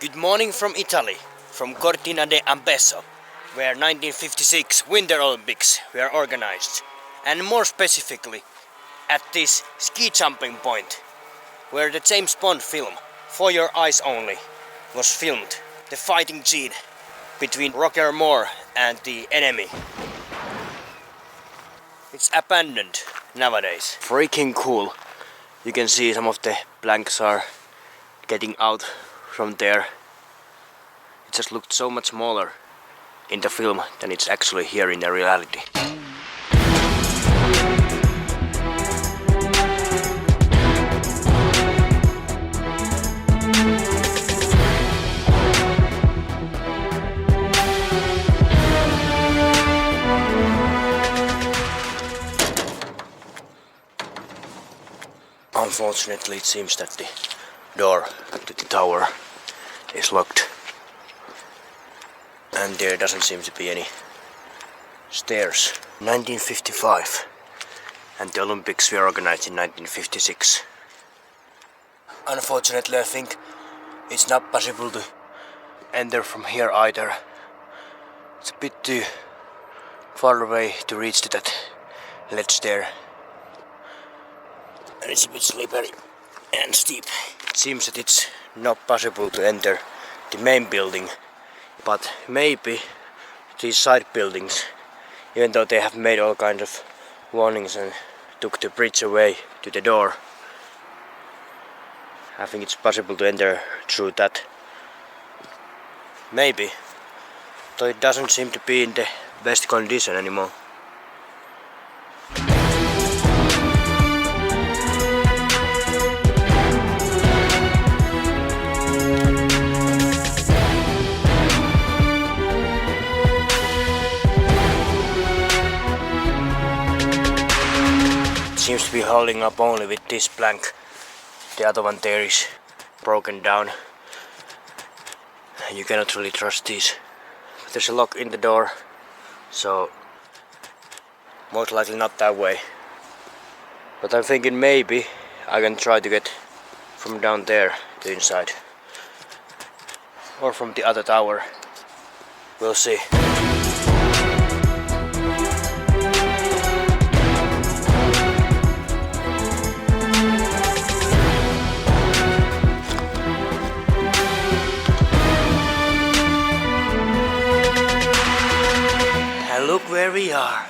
Good morning from Italy, from Cortina d'Ampezzo, where 1956 Winter Olympics were organized, and more specifically at this ski jumping point, where the James Bond film For Your Eyes Only was filmed, the fighting scene between Roger Moore and the enemy. It's abandoned nowadays. Freaking cool. You can see some of the planks are getting out from there. It just looked so much smaller in the film than it's actually here in the reality. Unfortunately, it seems that the door to the tower is locked, and there doesn't seem to be any stairs. 1955, and the Olympics were organized in 1956. Unfortunately, I think it's not possible to enter from here either. It's a bit too far away to reach to that ledge there. And it's a bit slippery and steep. It seems that it's not possible to enter the main building, but maybe these side buildings, even though they have made all kinds of warnings and took the bridge away to the door, I think it's possible to enter through that. Maybe, though it doesn't seem to be in the best condition anymore. Seems to be holding up only with this plank. The other one there is broken down. You cannot really trust these. But there's a lock in the door, so most likely not that way. But I'm thinking maybe I can try to get from down there to inside, or from the other tower. We'll see. Look where we are.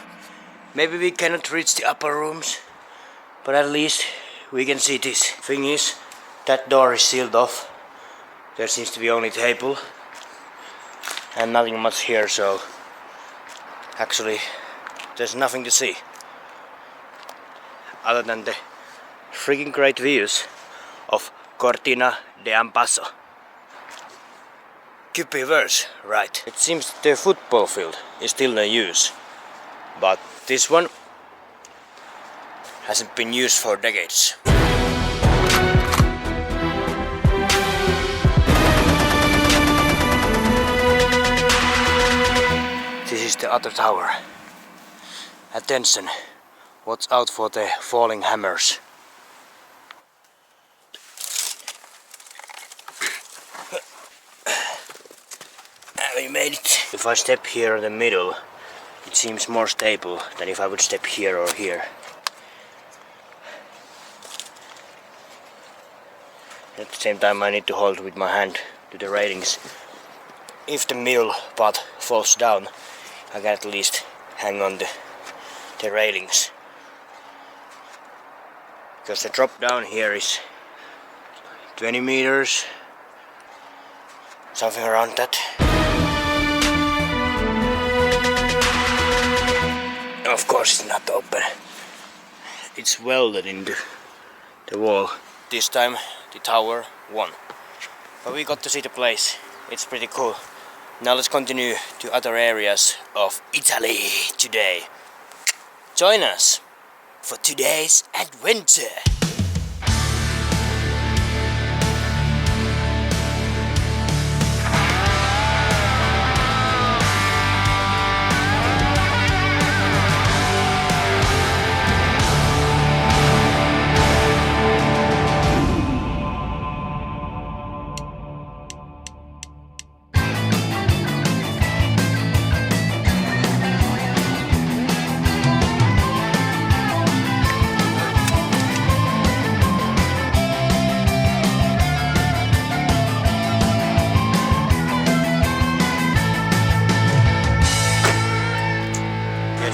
Maybe we cannot reach the upper rooms, but at least we can see this. Thing is, that door is sealed off. There seems to be only a table and nothing much here, so actually there's nothing to see other than the freaking great views of Cortina d'Ampezzo. Could be worse, right? It seems that the football field is still in use, but this one hasn't been used for decades. This is the other tower. Attention, watch out for the falling hammers. We made it. If I step here in the middle, it seems more stable than if I would step here or here. At the same time, I need to hold with my hand to the railings. If the middle part falls down, I can at least hang on the railings. Because the drop down here is 20 meters, something around that. Of course it's not open. It's welded into the wall. This time the tower won. But we got to see the place. It's pretty cool. Now let's continue to other areas of Italy today. Join us for today's adventure.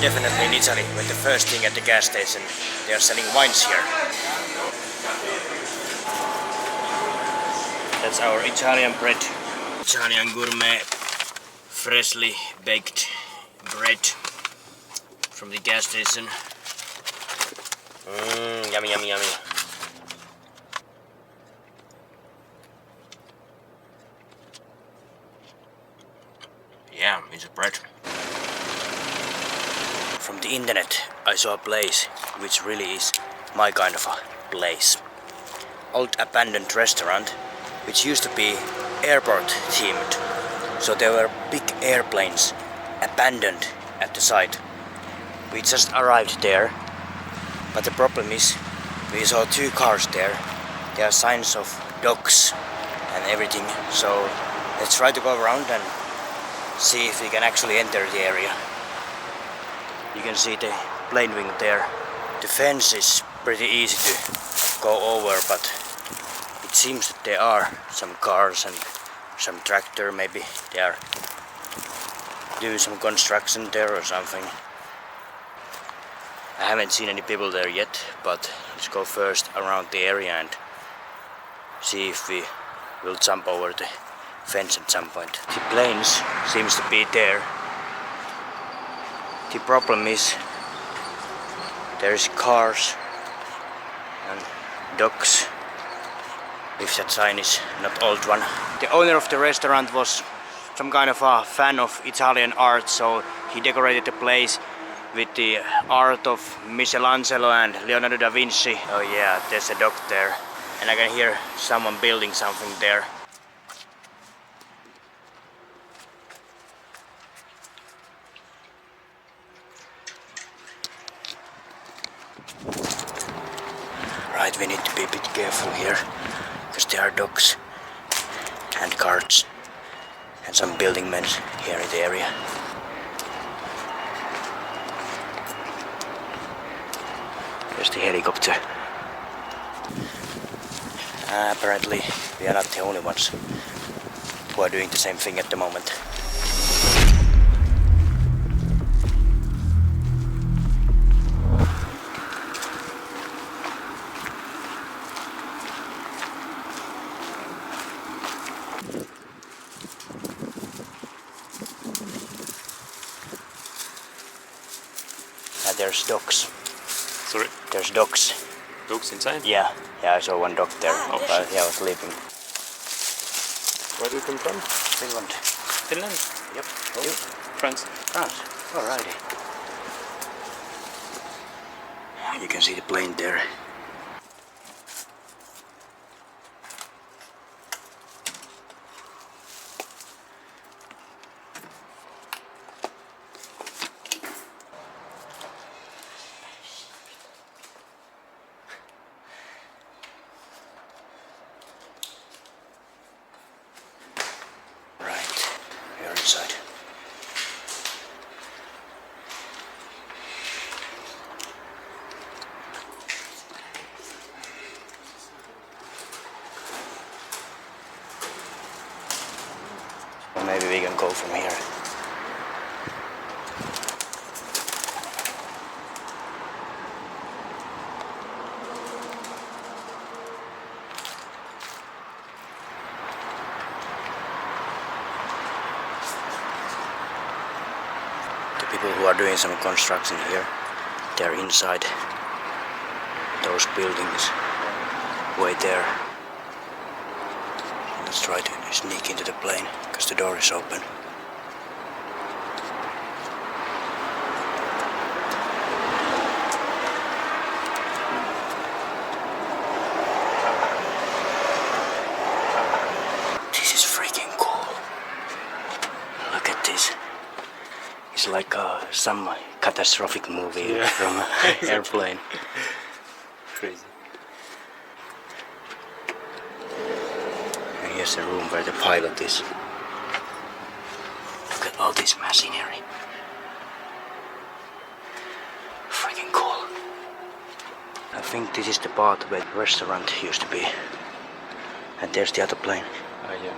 definitely in Italy when the first thing at the gas station they are selling wines here. That's our Italian bread. Italian gourmet, freshly baked bread from the gas station. Yummy, yummy, yummy. Yeah, it's a bread. From the internet I saw a place which really is my kind of a place. Old abandoned restaurant which used to be airport themed. So there were big airplanes abandoned at the site. We just arrived there, but the problem is we saw 2 cars there. There are signs of dogs and everything, so let's try to go around and see if we can actually enter the area. You can see the plane wing there. The fence is pretty easy to go over, but it seems that there are some cars and some tractor, maybe they are doing some construction there or something. I haven't seen any people there yet, but let's go first around the area and see if we will jump over the fence at some point. The planes seems to be there. The problem is there is cars and dogs, if that sign is not old one. The owner of the restaurant was some kind of a fan of Italian art, so he decorated the place with the art of Michelangelo and Leonardo da Vinci. Oh yeah, there's a dog there, and I can hear someone building something there. Right, we need to be a bit careful here, because there are dogs and carts and some building men here in the area. There's the helicopter. Apparently we are not the only ones who are doing the same thing at the moment. There's dogs. Sorry? There's dogs. Dogs inside? Yeah, I saw one dog there. Oh, yeah, I was sleeping. Where do you come from? Finland. Finland? Yep. Oh. You? France. France. Alrighty. You can see the plane there. Inside. Well, maybe we can go from here. People who are doing some construction here, they're inside those buildings way there. Let's try to sneak into the plane because the door is open. This is freaking cool. Look at this. It's like some catastrophic movie from an airplane. Crazy. And here's the room where the pilot is. Look at all this machinery. Freaking cool. I think this is the part where the restaurant used to be. And there's the other plane. Oh yeah.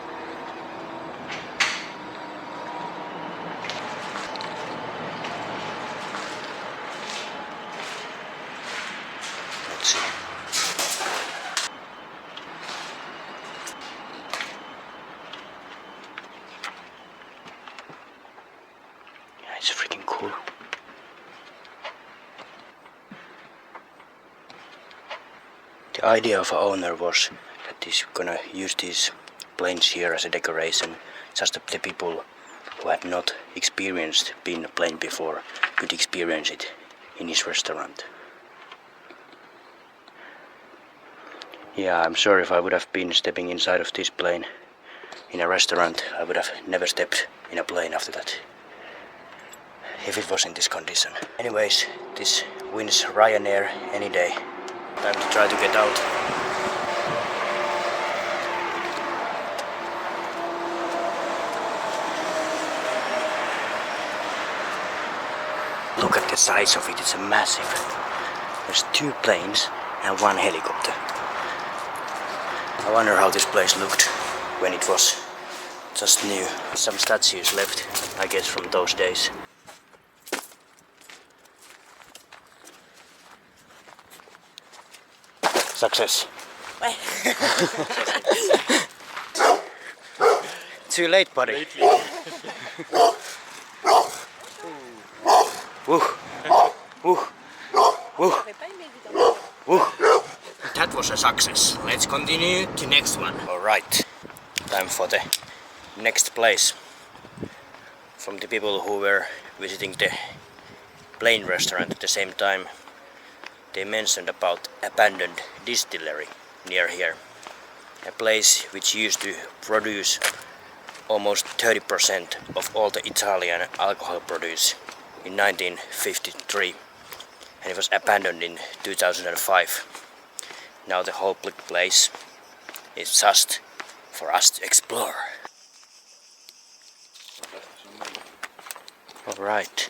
The idea of our owner was that he's gonna use these planes here as a decoration, just the people who had not experienced being a plane before could experience it in his restaurant. Yeah, I'm sorry if I would have been stepping inside of this plane in a restaurant. I would have never stepped in a plane after that, if it was in this condition. Anyways, this wins Ryanair any day. Time to try to get out. Look at the size of it, it's massive. There's 2 planes and 1 helicopter. I wonder how this place looked when it was just new. Some statues left, I guess, from those days. Success. Too late, buddy. Woo. Woo. Woo. Woo. That was a success. Let's continue to next one. Alright, time for the next place. From the people who were visiting the plane restaurant at the same time, they mentioned about abandoned distillery near here. A place which used to produce almost 30% of all the Italian alcohol produced in 1953, and it was abandoned in 2005. Now the whole place is just for us to explore. Alright,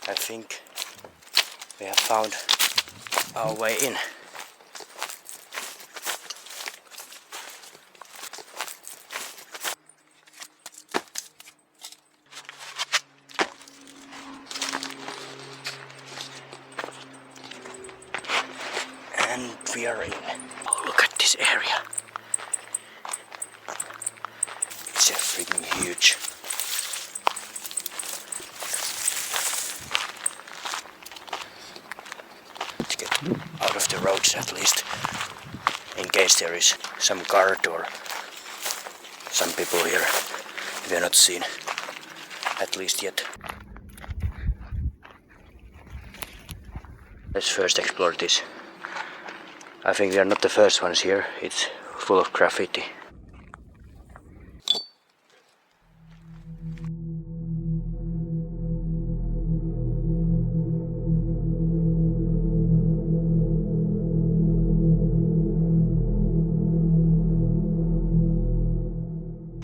I think we have found our way in. And we are in. Oh, look at this area. It's a freaking huge. To get out of the roads at least, in case there is some guard or some people here we are not seen, at least yet. Let's first explore this. I think we are not the first ones here. It's full of graffiti.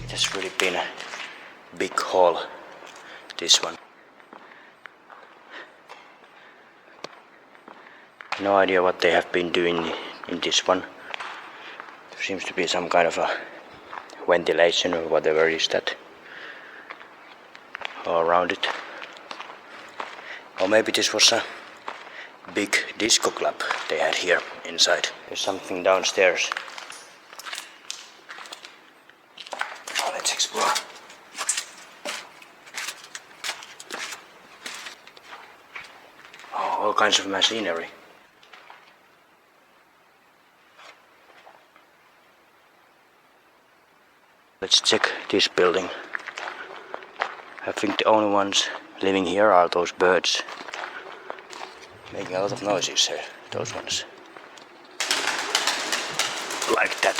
It has really been a big hall, this one. No idea what they have been doing in this one. There seems to be some kind of a ventilation or whatever is that all around it. Or maybe this was a big disco club they had here inside. There's something downstairs. Oh, let's explore. Oh, all kinds of machinery. Let's check this building. I think the only ones living here are those birds. Making a lot of noises here, those ones. Like that.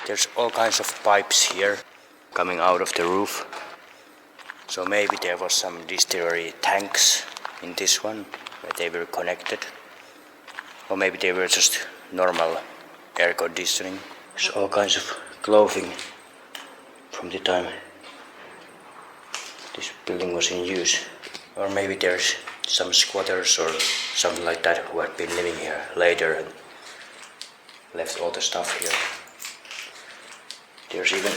There's all kinds of pipes here coming out of the roof. So maybe there was some distillery tanks in this one, where they were connected, or maybe they were just normal air conditioning. There's all kinds of clothing from the time this building was in use, or maybe there's some squatters or something like that who had been living here later and left all the stuff here. There's even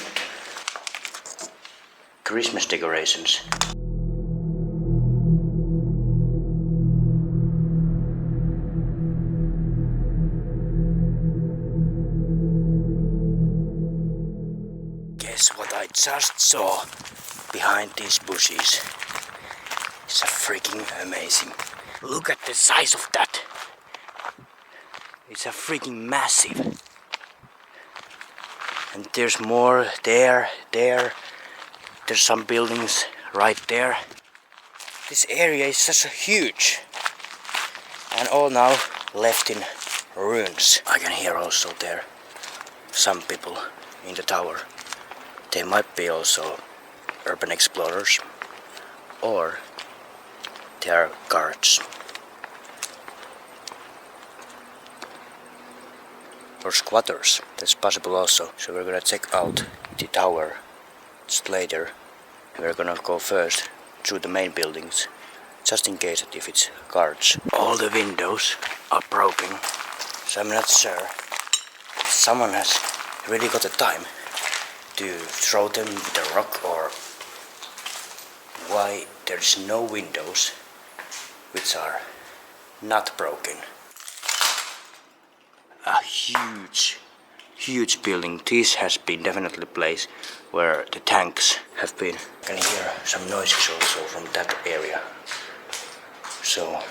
Christmas decorations. Guess what I just saw behind these bushes? It's a freaking amazing. Look at the size of that. It's a freaking massive. And there's more there. There's some buildings right there. This area is such a huge. And all now left in ruins. I can hear also there some people in the tower. They might be also urban explorers. Or they are guards. Or squatters. That's possible also. So we're gonna check out the tower just later. We're gonna go first through the main buildings, just in case if it's guards. All the windows are broken, so I'm not sure if someone has really got the time to throw them with a rock, or why there's no windows which are not broken. A huge building. This has been definitely a place where the tanks have been. I can hear some noises also from that area. So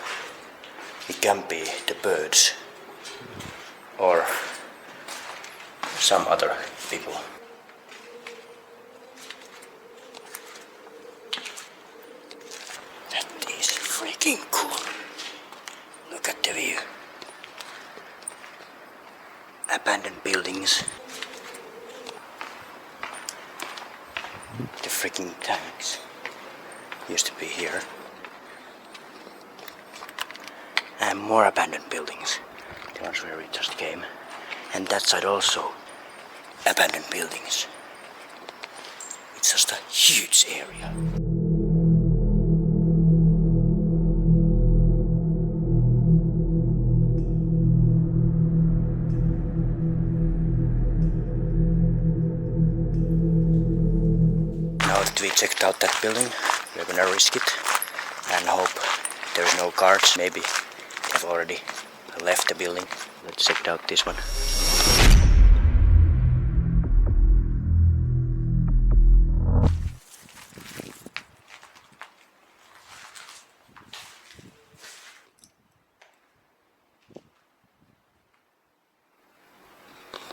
it can be the birds or some other people. That is freaking cool. Look at the view. Abandoned buildings. The freaking tanks used to be here. And more abandoned buildings. The ones where we just came. And that side also. Abandoned buildings. It's just a huge area. Now that we checked out that building, we're gonna risk it and hope there's no guards. Maybe they've already left the building. Let's check out this one.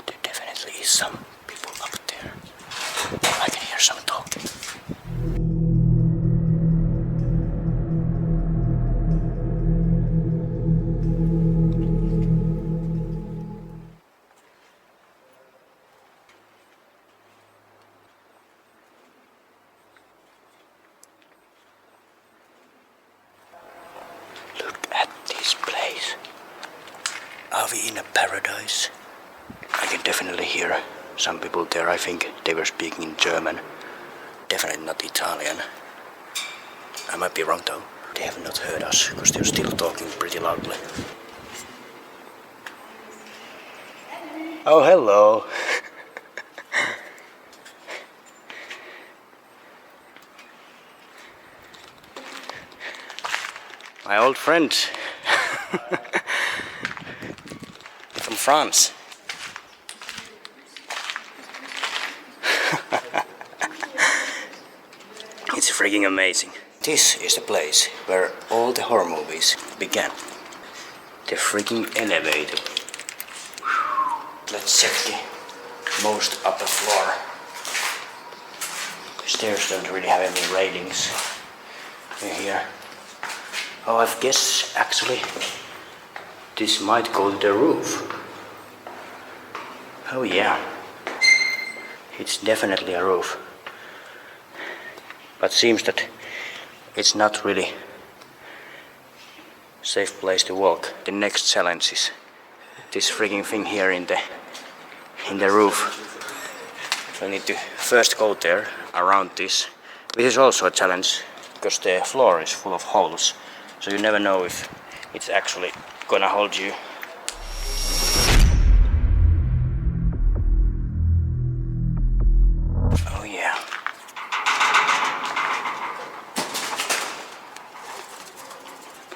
There definitely is some people up there. I can hear some talking. Look at this place. Are we in a paradise? I can definitely hear some people there. I think they were speaking in German. Definitely not Italian. I might be wrong though. They have not heard us because they're still talking pretty loudly. Oh, hello. My old friend from France. It's freaking amazing. This is the place where all the horror movies began. The freaking elevator. Let's check the most upper floor. The stairs don't really have any railings in here. Oh, I guess actually this might go to the roof. Oh yeah, it's definitely a roof. But seems that it's not really a safe place to walk. The next challenge is this freaking thing here in the roof. We need to first go there around this. This is also a challenge because the floor is full of holes. So you never know if it's actually gonna hold you. Oh yeah.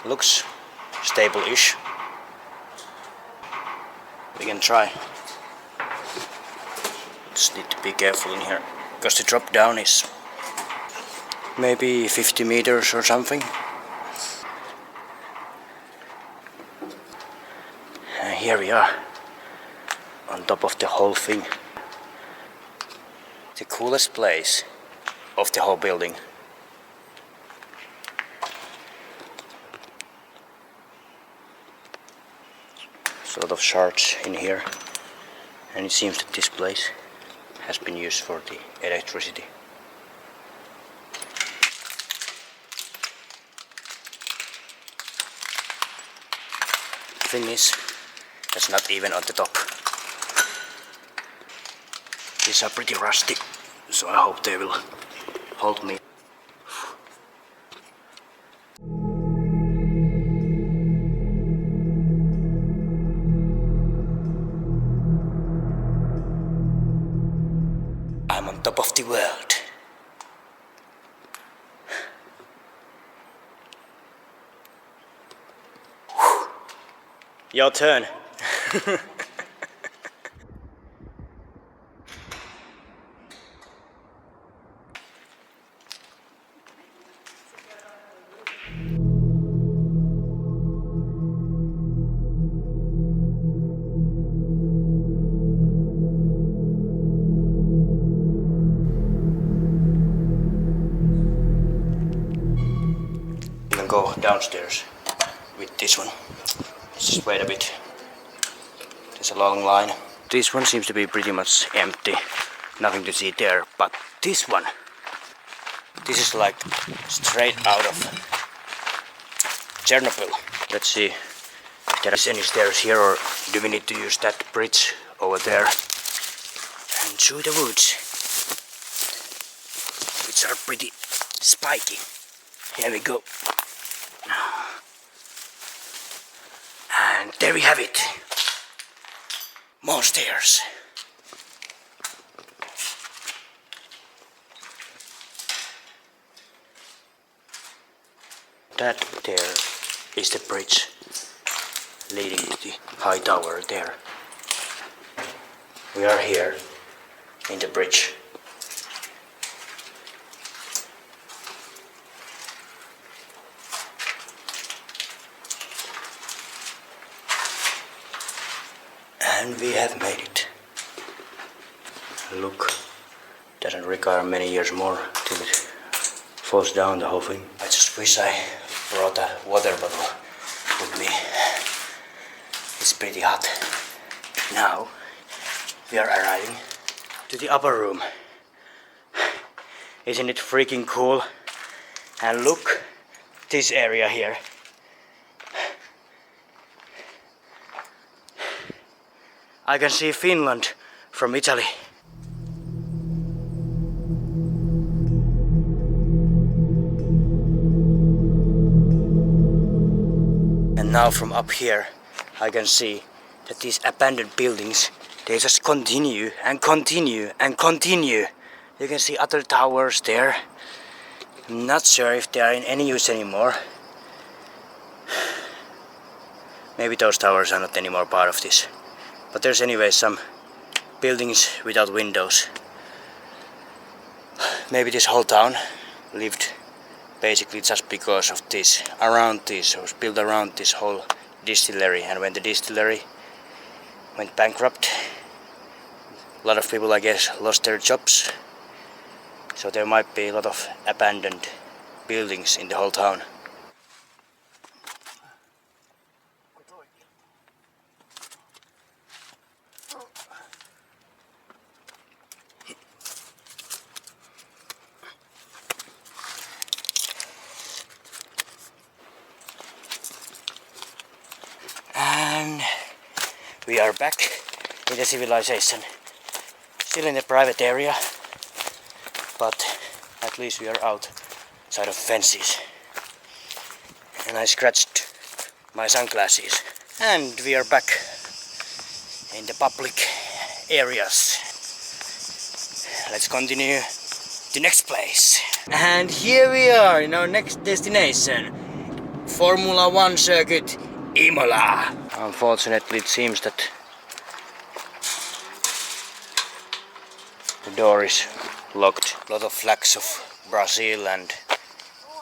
Looks stable-ish. We can try. Just need to be careful in here because the drop down is maybe 50 meters or something. here we are, on top of the whole thing. The coolest place of the whole building. There's a lot of shards in here, and it seems that this place has been used for the electricity. Thing is, that's not even on the top. These are pretty rusty, so I hope they will hold me. I'm on top of the world. Your turn. You can go downstairs with this one. Just wait a bit. There's a long line. This one seems to be pretty much empty. Nothing to see there. But this one, this is like straight out of Chernobyl. Let's see if there is any stairs here, or do we need to use that bridge over there and through the woods, which are pretty spiky. Here we go. And there we have it. More stairs. That there is the bridge leading to the high tower there. We are here in the bridge. And we have made it. Look, doesn't require many years more till it falls down, the whole thing. I just wish I brought a water bottle with me. It's pretty hot. Now we are arriving to the upper room. Isn't it freaking cool? And look, this area here. I can see Finland from Italy. And now from up here I can see that these abandoned buildings, they just continue and continue and continue. You can see other towers there. I'm not sure if they are in any use anymore. Maybe those towers are not anymore part of this. But there's anyway some buildings without windows. Maybe this whole town lived basically just because of this, around this, was built around this whole distillery. And when the distillery went bankrupt, a lot of people, I guess, lost their jobs. So there might be a lot of abandoned buildings in the whole town. And we are back in the civilization. Still in the private area, but at least we are outside of fences. And I scratched my sunglasses. And we are back in the public areas. Let's continue to next place. And here we are in our next destination. Formula 1 circuit, Imola. Unfortunately, it seems that the door is locked. A lot of flags of Brazil and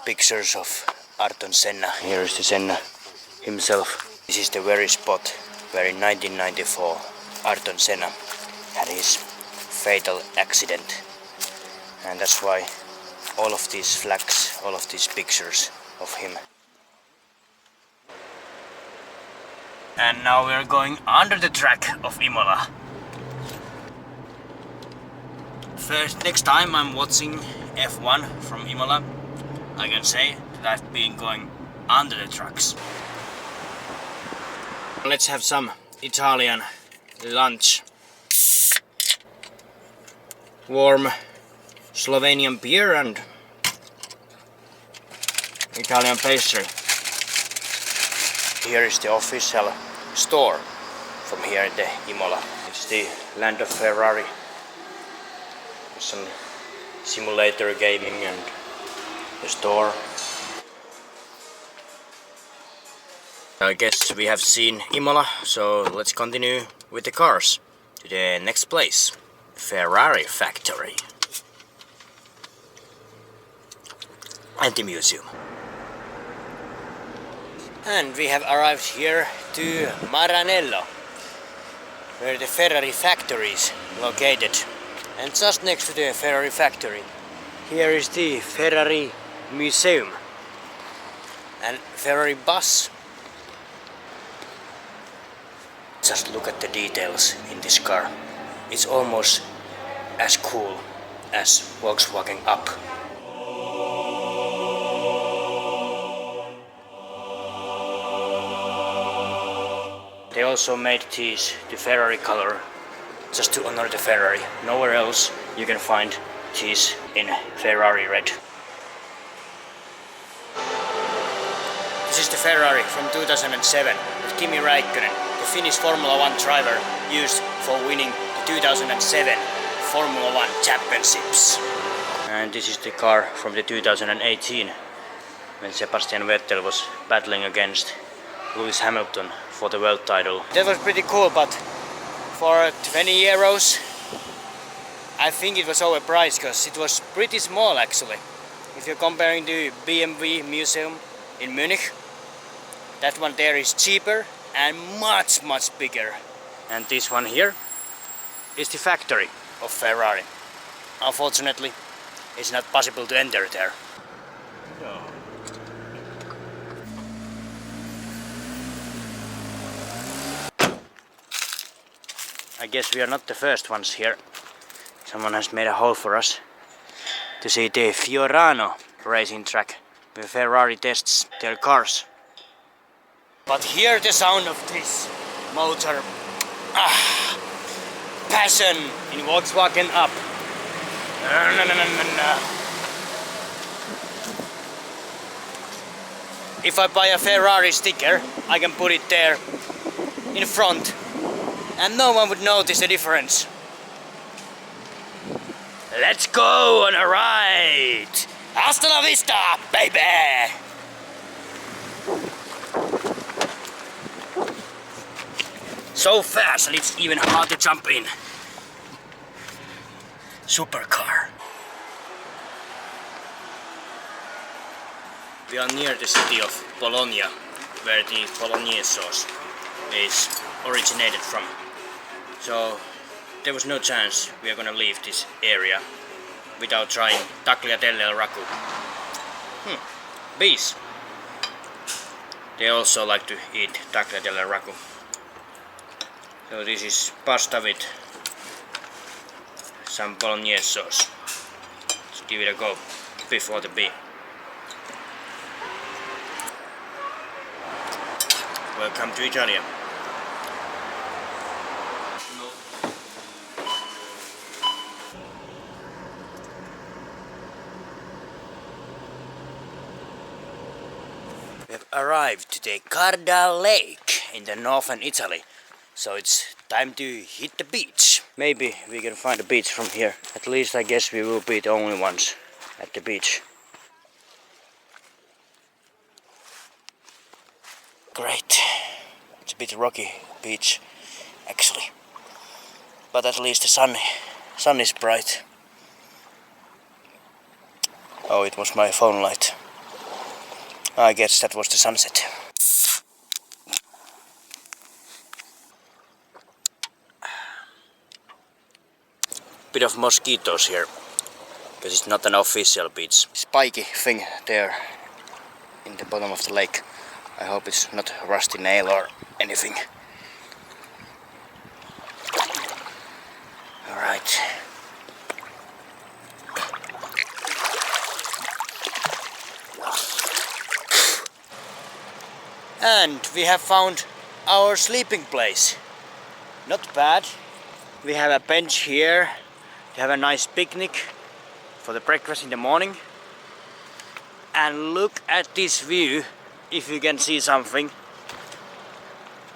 pictures of Ayrton Senna. Here is the Senna himself. This is the very spot where in 1994 Ayrton Senna had his fatal accident. And that's why all of these flags, all of these pictures of him. And now we're going under the track of Imola. Next time I'm watching F1 from Imola, I can say that I've been going under the tracks. Let's have some Italian lunch. Warm Slovenian beer and Italian pastry. Here is the official store from here in the Imola. It's the land of Ferrari. Some simulator gaming and the store. I guess we have seen Imola, so let's continue with the cars to the next place, Ferrari factory and the museum. And we have arrived here to Maranello, where the Ferrari factory is located. And just next to the Ferrari factory, here is the Ferrari museum and Ferrari bus. Just look at the details in this car. It's almost as cool as Volkswagen Up. They also made these the Ferrari color, just to honor the Ferrari. Nowhere else you can find these in Ferrari red. This is the Ferrari from 2007 with Kimi Räikkönen, the Finnish Formula 1 driver used for winning the 2007 Formula 1 championships. And this is the car from the 2018 when Sebastian Vettel was battling against Lewis Hamilton for the world title. That was pretty cool, but for 20 euros I think it was overpriced because it was pretty small actually. If you're comparing to BMW museum in Munich, that one there is cheaper and much bigger. And this one here is the factory of Ferrari. Unfortunately, it's not possible to enter there. I guess we are not the first ones here. Someone has made a hole for us to see the Fiorano racing track where Ferrari tests their cars. But hear the sound of this motor. Passion in Volkswagen Up. If I buy a Ferrari sticker, I can put it there in front and no one would notice the difference. Let's go on a ride! Hasta la vista, baby! So fast and it's even hard to jump in. Supercar. We are near the city of Bologna, where the Bolognese sauce is originated from. So there was no chance we are gonna leave this area without trying tagliatelle al ragu. Bees. They also like to eat tagliatelle al ragu. So this is pasta with some bolognese sauce. Let's give it a go before the bee. Welcome to Italy. We have arrived to the Garda Lake in the northern Italy, so it's time to hit the beach. Maybe we can find a beach from here. At least I guess we will be the only ones at the beach. Great. It's a bit rocky beach actually, but at least the sun is bright. Oh, it was my phone light. I guess that was the sunset. bit of mosquitoes here, because it's not an official beach. Spiky thing there in the bottom of the lake. I hope it's not a rusty nail or anything. Alright. And we have found our sleeping place. Not bad. We have a bench here to have a nice picnic for the breakfast in the morning. And look at this view, if you can see something,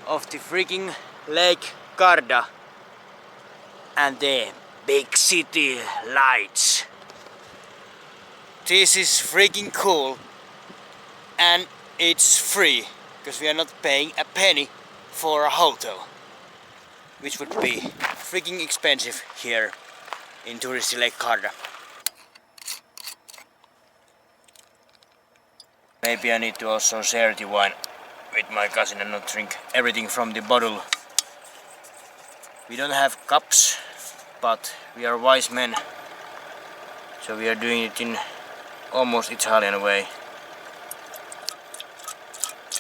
of the freaking Lake Garda and the big city lights. This is freaking cool, and it's free, because we are not paying a penny for a hotel, which would be freaking expensive here in touristy Lake Garda. Maybe I need to also share the wine with my cousin and not drink everything from the bottle. We don't have cups, but we are wise men, so we are doing it in almost Italian way.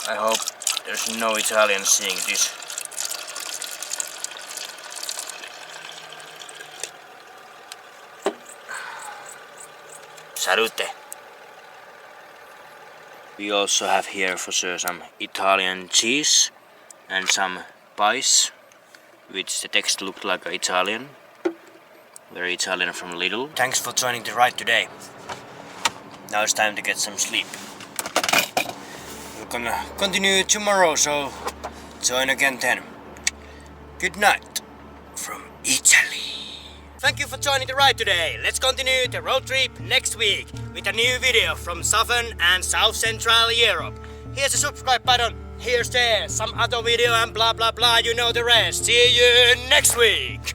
I hope there's no Italians seeing this. Salute! We also have here for sure some Italian cheese and some pies, which the text looked like Italian. Very Italian from Lidl. Thanks for joining the ride today. Now it's time to get some sleep. We're gonna continue tomorrow, so join again then. Good night from Italy. Thank you for joining the ride today. Let's continue the road trip next week with a new video from Southern and South Central Europe. Here's the subscribe button, here's some other video and blah blah blah, you know the rest. See you next week.